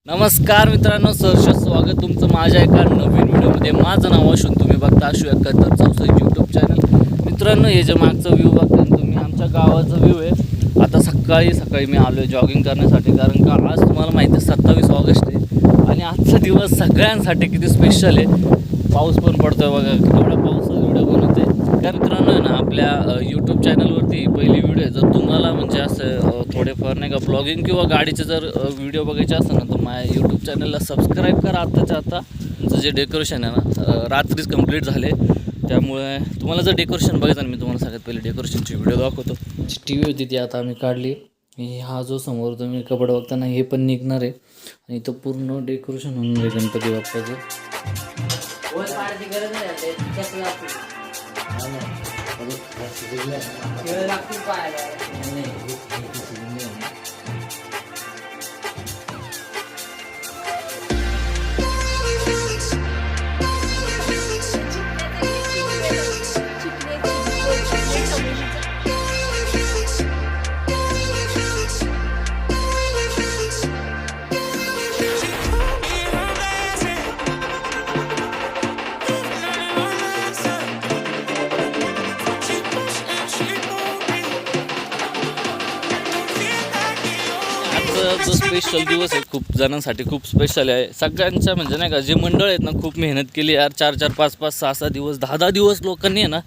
नमस्कार मित्रांनो, सहर्ष स्वागत तुमचं माझ्या एका नवीन व्हिडिओमध्ये. माझं नाव असून तुम्ही बघता आशू 7164 यूट्यूब चॅनल. मित्रांनो, हे जे मागचं व्ह्यू बघता तुम्ही, आमच्या गावाचा व्ह्यू आहे. आता सकाळी मी आलो आहे जॉगिंग करण्यासाठी, कारण का आज तुम्हाला माहिती आहे 27 ऑगस्ट आहे आणि आजचा दिवस सगळ्यांसाठी किती स्पेशल आहे. पाऊस पण पडतो आहे बघा, एवढा पाऊस व्हिडिओ बनवते. कारण मित्रांनो आहे ना, आपल्या यूट्यूब चॅनलवरती पहिली व्हिडिओ आहे. जर तुम्हाला म्हणजे असं थोडेफार नाही का ब्लॉगिंग किंवा गाडीचे जर व्हिडिओ बघायचे असेल ना, तर माझ्या यूट्यूब चॅनलला सबस्क्राईब करा. आत्ताच्या आता तुमचं जे डेकोरेशन आहे ना, रात्रीच कंप्लीट झाले. त्यामुळे तुम्हाला जर डेकोरेशन बघायचं ना, मी तुम्हाला सगळ्यात पहिले डेकोरेशनची व्हिडिओ दाखवतो. जी टी व्ही होती ती आता आम्ही काढली. हा जो समोर तुम्ही कपडा बघताना हे पण निघणार आहे आणि इथं पूर्ण डेकोरेशन होऊन आहे गणपती बाप्पाचं. जो स्पेशल दिवस आहे खूप जणांसाठी खूप स्पेशल आहे. सगळ्यांच्या म्हणजे नाही का, जे मंडळ आहेत ना, खूप मेहनत केली यार. 4-4, 5-5, 6-6 दिवस, 10-10 दिवस लोकांनी आहे ना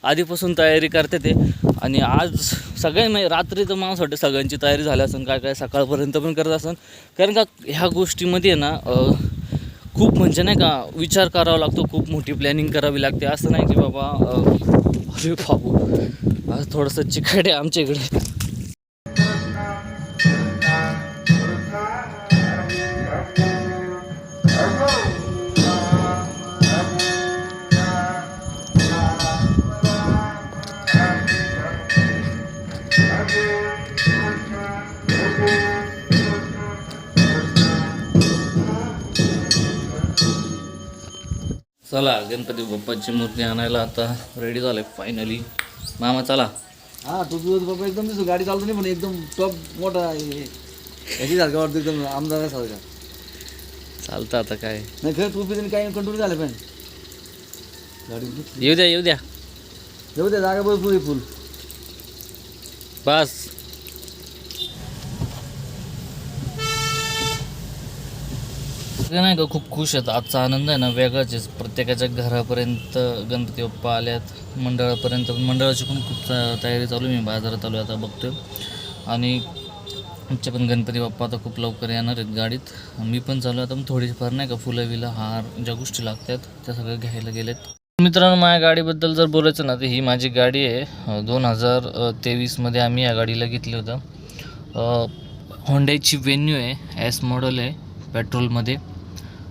आधीपासून तयारी करते ते. आणि आज सगळे म्हणजे रात्री तर मला वाटतं सगळ्यांची तयारी झाली असेल, काय सकाळपर्यंत पण करत असेल. कारण का ह्या गोष्टीमध्ये आहे ना खूप म्हणजे नाही का विचार करावा लागतो, खूप मोठी प्लॅनिंग करावी लागते. असं नाही की बाबा अरे बाबू आज थोडंसं चिकट आहे आमच्या इकडे. चला, गणपती बाप्पाची मूर्ती आणायला आता रेडी झालं फायनली. मामा चला. हा, तो दिवस बाबा एकदम दिसतो, गाडी चालतो नाही पण एकदम टॉप मोठा याची सारखं वाटतं, एकदम आमदारासारखा चालतं. आता काय नाही खरं, तू पिऊन काही कंट्रोल झालं पण गाडी येऊ द्या येऊ द्या, जागा भरपूर आहे, फुल बस. नाही का खूप खुश आहेत. आजचा आनंद आहे ना वेगळाच आहे. प्रत्येकाच्या घरापर्यंत गणपती बाप्पा आल्यात, मंडळापर्यंत. मंडळाची पण खूप तयारी चालू आहे. मी बाजारात आलो आता बघतोय. आणि आमचे पण गणपती बाप्पा आता खूप लवकर येणार आहेत गाडीत. मी पण चालू आता थोडीफार नाही का फुलं हार ज्या गोष्टी लागतात त्या सगळं घ्यायला गेलेत. मित्रांनो, माझ्या गाडीबद्दल जर बोलायचं ना, तर ही माझी गाडी आहे. 2023मध्ये आम्ही या गाडीला घेतलं होतं. होंडाची वेन्यू आहे, एस मॉडेल आहे, पेट्रोलमध्ये.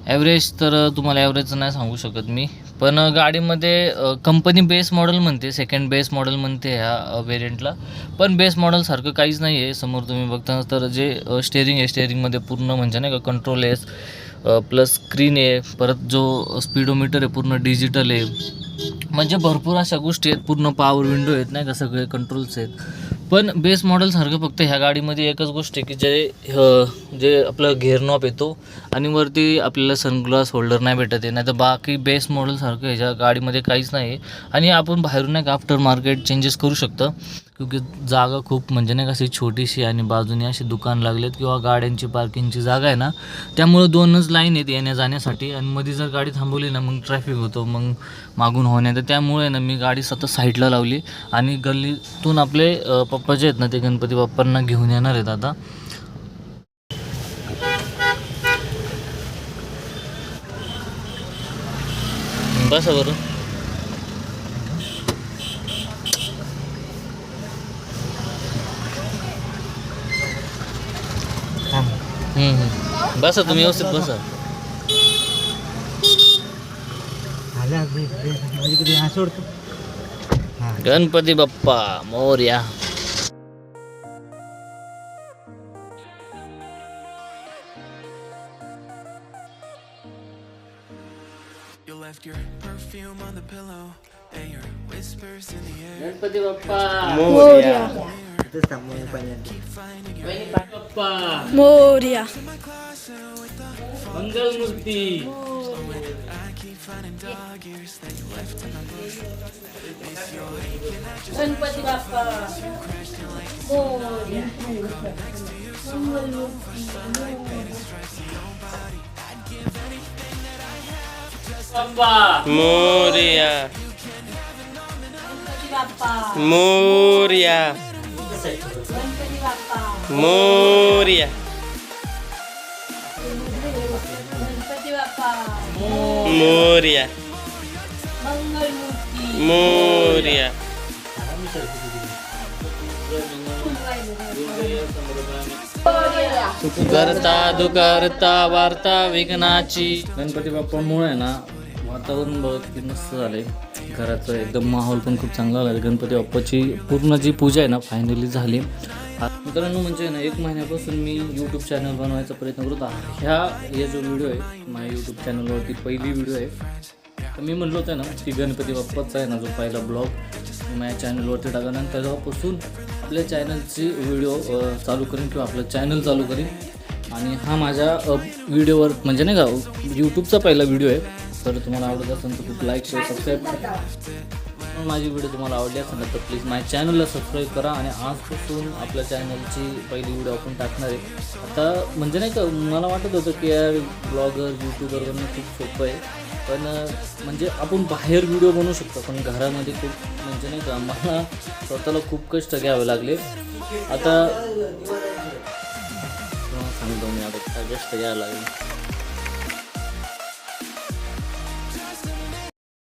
ॲव्हरेज तर तुम्हाला ॲव्हरेजचं नाही सांगू शकत मी, पण गाडीमध्ये कंपनी बेस मॉडेल म्हणते, सेकंड बेस मॉडेल म्हणते ह्या वेरियंटला. पण बेस मॉडेलसारखं काहीच नाही आहे. समोर तुम्ही बघता तर जे स्टेअरिंग आहे, स्टेअरिंगमध्ये पूर्ण म्हणजे नाही का कंट्रोल आहे, प्लस स्क्रीन आहे. परत जो स्पीडोमीटर आहे पूर्ण डिजिटल आहे. म्हणजे भरपूर अशा गोष्टी आहेत. पूर्ण पॉवर विंडो आहेत नाही का, सगळे कंट्रोल्स आहेत. पण बेस मॉडेलसारखं फक्त ह्या गाडीमध्ये एकच गोष्ट आहे की जे आपलं घेअर नॉब येतो आणि वरती आपल्याला सनग्लास होल्डर नाही भेटत आहे. नाही तर बाकी बेस मॉडेलसारखं ह्याच्या गाडीमध्ये काहीच नाही आहे. आणि आपण बाहेरून नाही का आफ्टर मार्केट चेंजेस करू शकतो, क्योंकि जागा खूप म्हणजे नाही कशी छोटीशी आणि बाजूने असे दुकान लागलेत किंवा गाड्यांची पार्किंगची जागा आहे ना, त्यामुळे 2च लाईन आहेत येण्या जाण्यासाठी. आणि मध्ये जर गाडी थांबवली ना, मग ट्रॅफिक होतो, मग मागून होण्या. तर त्यामुळे ना मी गाडी सतत साईडला लावली आणि गल्लीतून आपले पप्पा जे आहेत ना, ते गणपती बाप्पांना घेऊन येणार आहेत आता. बसा बरं. बसा तुम्ही, व्यवस्थित बसा. Ganpati Bappa Morya. You left your perfume on the pillow and your whispers in the air. Ganpati Bappa Morya Keep finding your Bappa Morya in my closet with Mangalmurti Ganpati Bappa Morya. Mangalmurti Bappa Morya Ganpati Bappa Morya Ganpati Bappa Morya Ganpati Bappa Morya Mangalmurti Morya करता दुकारता वार्ता विघ्नाची. गणपती बाप्पामुळे आहे ना वातावरण बघ किती मस्त झालंय. घराचं एकदम माहोल पण खूप चांगला झाला. गणपती बाप्पाची पूर्ण जी पूजा आहे ना फायनली झाली. मित्रांनो म्हणजे ना 1 महिन्यापासून मी यूट्यूब चॅनल बनवायचा प्रयत्न करत आहे. हा जो व्हिडिओ आहे माझ्या यूट्यूब चॅनलवरती पहिली व्हिडिओ आहे. तर मी म्हणलो होतं ना की गणपती बाप्पाचा आहे ना जो पहिला ब्लॉग माझ्या चॅनलवरती टाकल्यानंतर तेव्हापासून आपल्या चॅनलची व्हिडिओ चालू करीन किंवा आपलं चॅनल चालू करीन. आणि हा माझ्या व्हिडिओवर म्हणजे नाही का यूट्यूबचा पहिला व्हिडिओ आहे. तर तुम्हाला आवडत असेल तर खूप लाईक शेअर सबस्क्राईब माझी व्हिडिओ तुम्हाला आवडली असेल तर प्लीज माझ्या चॅनलला सबस्क्राईब करा. आणि आजपासून आपल्या चॅनलची पहिली व्हिडिओ आपण टाकणार आहे. आता म्हणजे नाही का मला वाटत होतं की यार ब्लॉगर यूट्यूबर बनणं खूप सोपं आहे. पण म्हणजे आपण बाहेर व्हिडिओ बनवू शकतो पण घरामध्ये खूप म्हणजे नाही का मला स्वतःला खूप कष्ट घ्यावे लागले. आता सांगतो मी आता कष्ट घ्यायला लागले.